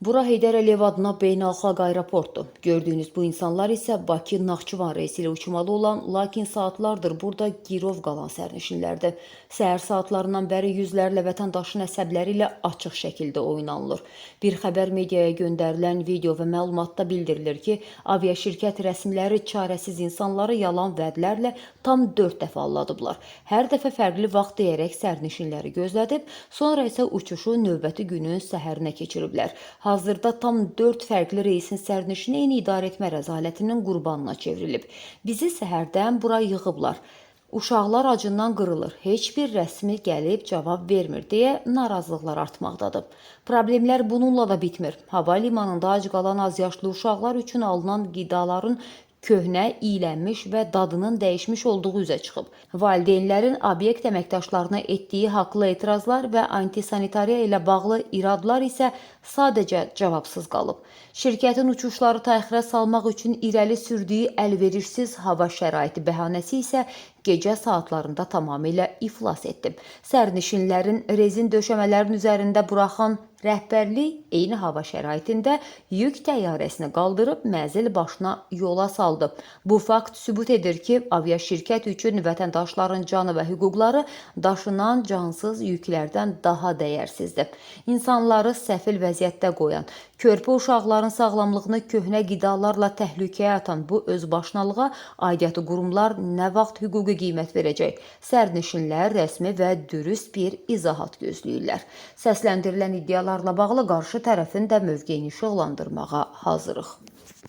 Bura Heydər Əliyev adına beynəlxalq aeroportdur. Gördüyünüz bu insanlar isə Bakı-Naxçıvan reysi ilə uçmalı olan, lakin saatlardır burada girov qalan sərnişinlərdir. Səhər saatlarından bəri yüzlərlə vətəndaşın əsəbləri ilə açıq şəkildə oynanılır. Bir xəbər mediaya göndərilən video və məlumatda bildirilir ki, aviaşirkət rəsmiləri çarəsiz insanları yalan vədlərlə tam 4 dəfə alladıblar. Hər dəfə fərqli vaxt deyərək sərnişinləri gözlədib, sonra isə uçuşu növbəti günün səhərinə keçiriblər. Hazırda tam 4 fərqli reysin sərnişini eyni idarəetmə rəzalətinin qurbanına çevrilib. Bizi səhərdən bura yığıblar. Uşaqlar acından qırılır, heç bir rəsmi gəlib cavab vermir deyə narazılıqlar artmaqdadır. Problemlər bununla da bitmir. Hava limanında ac qalan azyaşlı uşaqlar üçün alınan qidaların köhnə, iylənmiş və dadının dəyişmiş olduğu üzə çıxıb. Valideynlərin obyekt əməkdaşlarına etdiyi haqlı etirazlar və antisanitariya ilə bağlı iradlar isə sadəcə cavabsız qalıb. Şirkətin uçuşları təxirə salmaq üçün irəli sürdüyü əlverişsiz hava şəraiti bəhanəsi isə gecə saatlarında tamamilə iflas etdi. Sərnişinlərin rezin döşəmələrin üzərində buraxan rəhbərlik eyni hava şəraitində yük təyyarəsini qaldırıb mənzil başına yola saldı. Bu fakt sübut edir ki, aviaşirkət üçün vətəndaşların canı və hüquqları daşınan cansız yüklərdən daha dəyərsizdir. İnsanları səfil vəziyyətdə qoyan, körpə uşaqların sağlamlığını köhnə qidalarla təhlükəyə atan bu özbaşınalığa aidiyyatı qurumlar nə vaxt hüquqi qiymət verəcək? Sərnişinlər rəsmi və dürüst bir izahat gözləyirlər. Səsləndirilən iddialarla bağlı qarşı tərəfin də mövqeyini işıqlandırmağa hazırıq.